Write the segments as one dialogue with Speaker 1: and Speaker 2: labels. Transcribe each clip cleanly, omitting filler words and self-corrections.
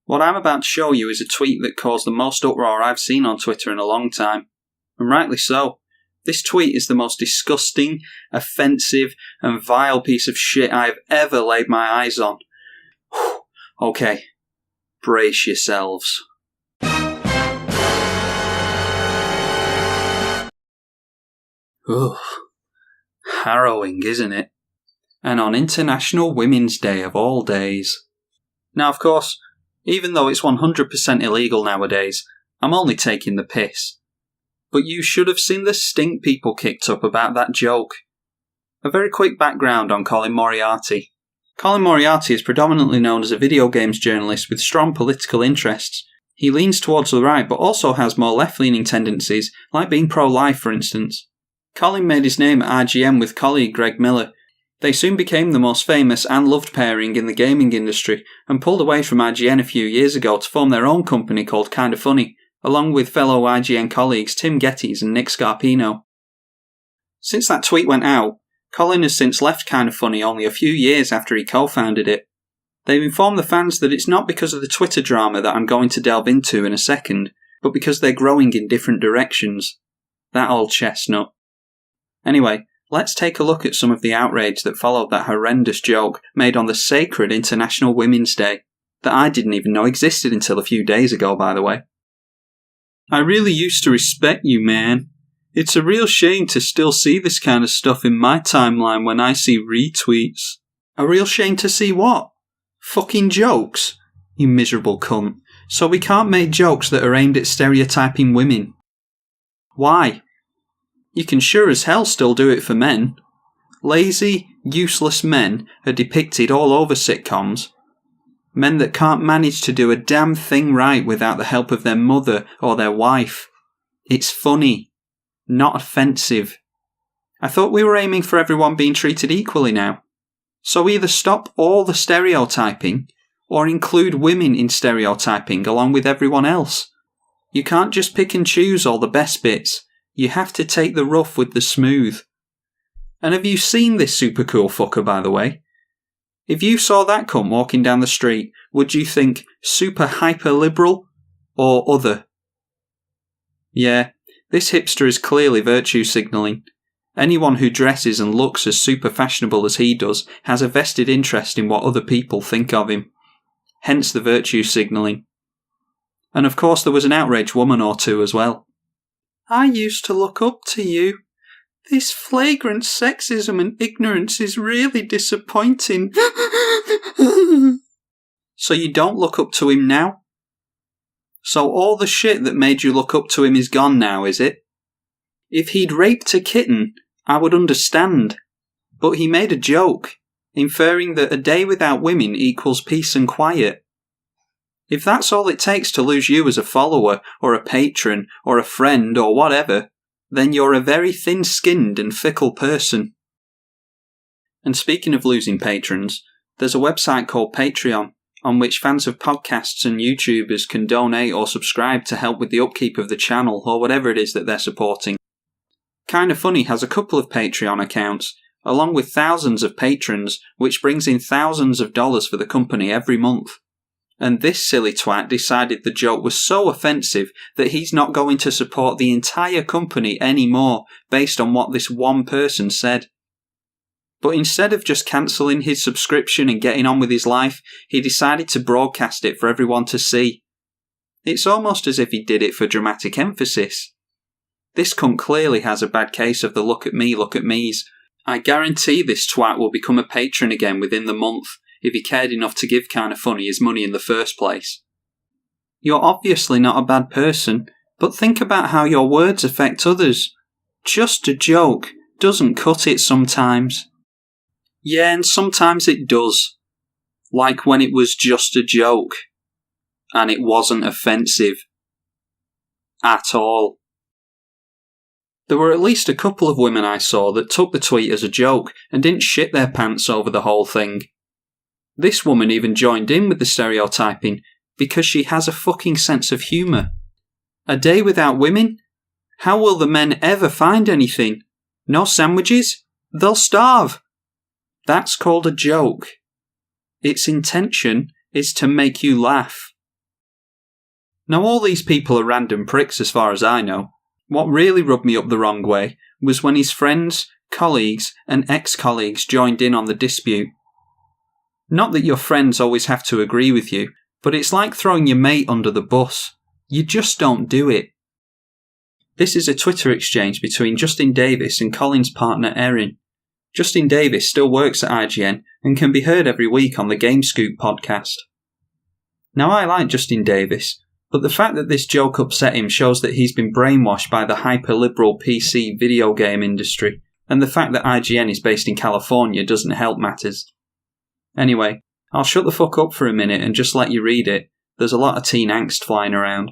Speaker 1: What I'm about to show you is a tweet that caused the most uproar I've seen on Twitter in a long time. And rightly so. This tweet is the most disgusting, offensive, and vile piece of shit I've ever laid my eyes on. Okay, brace yourselves. Ugh. Harrowing, isn't it? And on International Women's Day of all days. Now, of course, even though it's 100% illegal nowadays, I'm only taking the piss. But you should have seen the stink people kicked up about that joke. A very quick background on Colin Moriarty. Colin Moriarty is predominantly known as a video games journalist with strong political interests. He leans towards the right but also has more left-leaning tendencies, like being pro-life for instance. Colin made his name at IGN with colleague Greg Miller. They soon became the most famous and loved pairing in the gaming industry and pulled away from IGN a few years ago to form their own company called Kinda Funny, along with fellow IGN colleagues Tim Gettys and Nick Scarpino. Since that tweet went out, Colin has since left Kinda Funny only a few years after he co-founded it. They've informed the fans that it's not because of the Twitter drama that I'm going to delve into in a second, but because they're growing in different directions. That old chestnut. Anyway, let's take a look at some of the outrage that followed that horrendous joke made on the sacred International Women's Day, that I didn't even know existed until a few days ago, by the way. I really used to respect you, man. It's a real shame to still see this kind of stuff in my timeline when I see retweets. A real shame to see what? Fucking jokes? You miserable cunt. So we can't make jokes that are aimed at stereotyping women. Why? You can sure as hell still do it for men. Lazy, useless men are depicted all over sitcoms. Men that can't manage to do a damn thing right without the help of their mother or their wife. It's funny, not offensive. I thought we were aiming for everyone being treated equally now. So either stop all the stereotyping, or include women in stereotyping along with everyone else. You can't just pick and choose all the best bits. You have to take the rough with the smooth. And have you seen this super cool fucker, by the way? If you saw that cunt walking down the street, would you think super hyper liberal or other? Yeah, this hipster is clearly virtue signalling. Anyone who dresses and looks as super fashionable as he does has a vested interest in what other people think of him. Hence the virtue signalling. And of course there was an outraged woman or two as well. I used to look up to you. This flagrant sexism and ignorance is really disappointing. So you don't look up to him now? So all the shit that made you look up to him is gone now, is it? If he'd raped a kitten, I would understand. But he made a joke, inferring that a day without women equals peace and quiet. If that's all it takes to lose you as a follower, or a patron, or a friend, or whatever, then you're a very thin-skinned and fickle person. And speaking of losing patrons, there's a website called Patreon, on which fans of podcasts and YouTubers can donate or subscribe to help with the upkeep of the channel, or whatever it is that they're supporting. Kinda Funny has a couple of Patreon accounts, along with thousands of patrons, which brings in thousands of dollars for the company every month. And this silly twat decided the joke was so offensive that he's not going to support the entire company anymore based on what this one person said. But instead of just cancelling his subscription and getting on with his life, he decided to broadcast it for everyone to see. It's almost as if he did it for dramatic emphasis. This cunt clearly has a bad case of the look at me's. I guarantee this twat will become a patron again within the month, if he cared enough to give Kinda Funny his money in the first place. You're obviously not a bad person, but think about how your words affect others. Just a joke doesn't cut it sometimes. Yeah, and sometimes it does. Like when it was just a joke. And it wasn't offensive. At all. There were at least a couple of women I saw that took the tweet as a joke and didn't shit their pants over the whole thing. This woman even joined in with the stereotyping because she has a fucking sense of humour. A day without women? How will the men ever find anything? No sandwiches? They'll starve. That's called a joke. Its intention is to make you laugh. Now all these people are random pricks as far as I know. What really rubbed me up the wrong way was when his friends, colleagues and ex-colleagues joined in on the dispute. Not that your friends always have to agree with you, but it's like throwing your mate under the bus. You just don't do it. This is a Twitter exchange between Justin Davis and Colin's partner Erin. Justin Davis still works at IGN and can be heard every week on the GameScoop podcast. Now I like Justin Davis, but the fact that this joke upset him shows that he's been brainwashed by the hyper-liberal PC video game industry, and the fact that IGN is based in California doesn't help matters. Anyway, I'll shut the fuck up for a minute and just let you read it. There's a lot of teen angst flying around.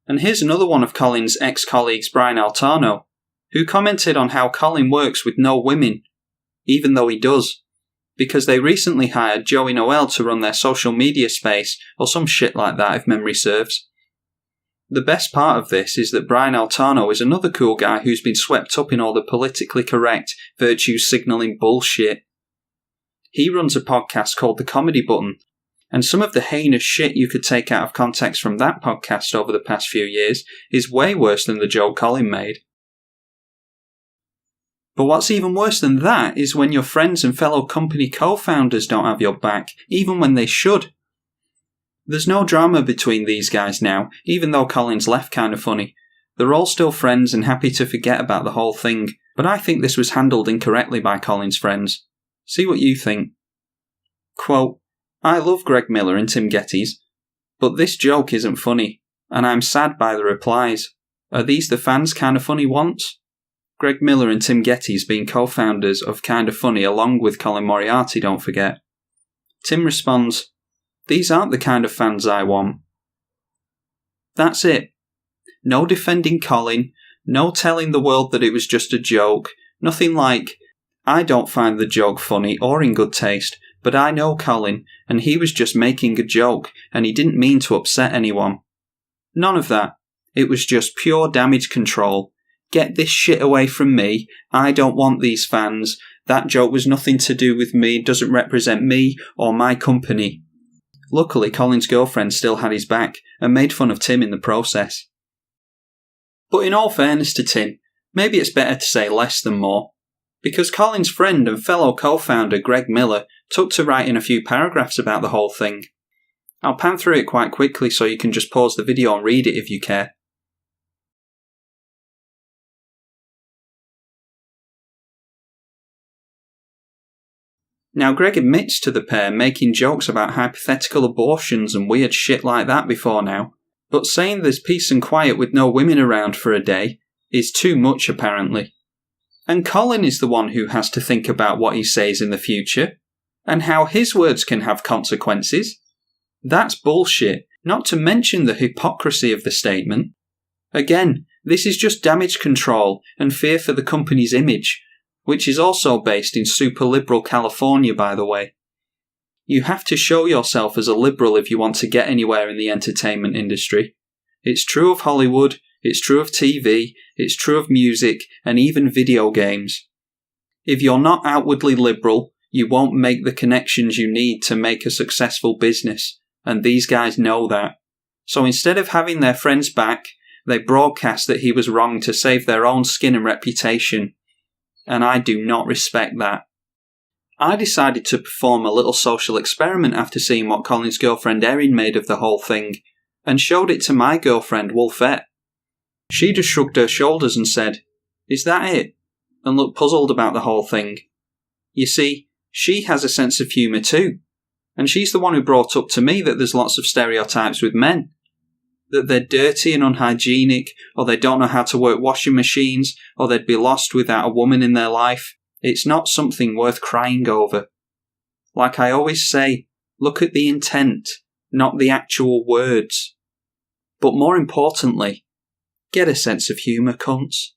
Speaker 1: And here's another one of Colin's ex-colleagues, Brian Altano, who commented on how Colin works with no women, even though he does, because they recently hired Joey Noel to run their social media space, or some shit like that if memory serves. The best part of this is that Brian Altano is another cool guy who's been swept up in all the politically correct, virtue-signalling bullshit. He runs a podcast called The Comedy Button, and some of the heinous shit you could take out of context from that podcast over the past few years is way worse than the joke Colin made. But what's even worse than that is when your friends and fellow company co-founders don't have your back, even when they should. There's no drama between these guys now, even though Colin's left Kinda Funny. They're all still friends and happy to forget about the whole thing, but I think this was handled incorrectly by Colin's friends. See what you think. Quote, I love Greg Miller and Tim Gettys, but this joke isn't funny, and I'm sad by the replies. Are these the fans Kinda Funny wants? Greg Miller and Tim Gettys being co-founders of Kinda Funny along with Colin Moriarty, don't forget. Tim responds, these aren't the kind of fans I want. That's it. No defending Colin, no telling the world that it was just a joke, nothing like, I don't find the joke funny or in good taste, but I know Colin, and he was just making a joke, and he didn't mean to upset anyone. None of that. It was just pure damage control. Get this shit away from me. I don't want these fans. That joke was nothing to do with me, doesn't represent me or my company. Luckily, Colin's girlfriend still had his back, and made fun of Tim in the process. But in all fairness to Tim, maybe it's better to say less than more. Because Colin's friend and fellow co-founder Greg Miller took to writing a few paragraphs about the whole thing. I'll pan through it quite quickly so you can just pause the video and read it if you care. Now Greg admits to the pair making jokes about hypothetical abortions and weird shit like that before now, but saying there's peace and quiet with no women around for a day is too much apparently. And Colin is the one who has to think about what he says in the future, and how his words can have consequences. That's bullshit, not to mention the hypocrisy of the statement. Again, this is just damage control and fear for the company's image, which is also based in super liberal California, by the way. You have to show yourself as a liberal if you want to get anywhere in the entertainment industry. It's true of Hollywood, it's true of TV, it's true of music, and even video games. If you're not outwardly liberal, you won't make the connections you need to make a successful business, and these guys know that. So instead of having their friends back, they broadcast that he was wrong to save their own skin and reputation. And I do not respect that. I decided to perform a little social experiment after seeing what Colin's girlfriend Erin made of the whole thing, and showed it to my girlfriend Wolfie. She just shrugged her shoulders and said, "Is that it?" and looked puzzled about the whole thing. You see, she has a sense of humour too, and she's the one who brought up to me that there's lots of stereotypes with men. That they're dirty and unhygienic, or they don't know how to work washing machines, or they'd be lost without a woman in their life. It's not something worth crying over. Like I always say, Look at the intent, not the actual words. But more importantly, get a sense of humour, cunts.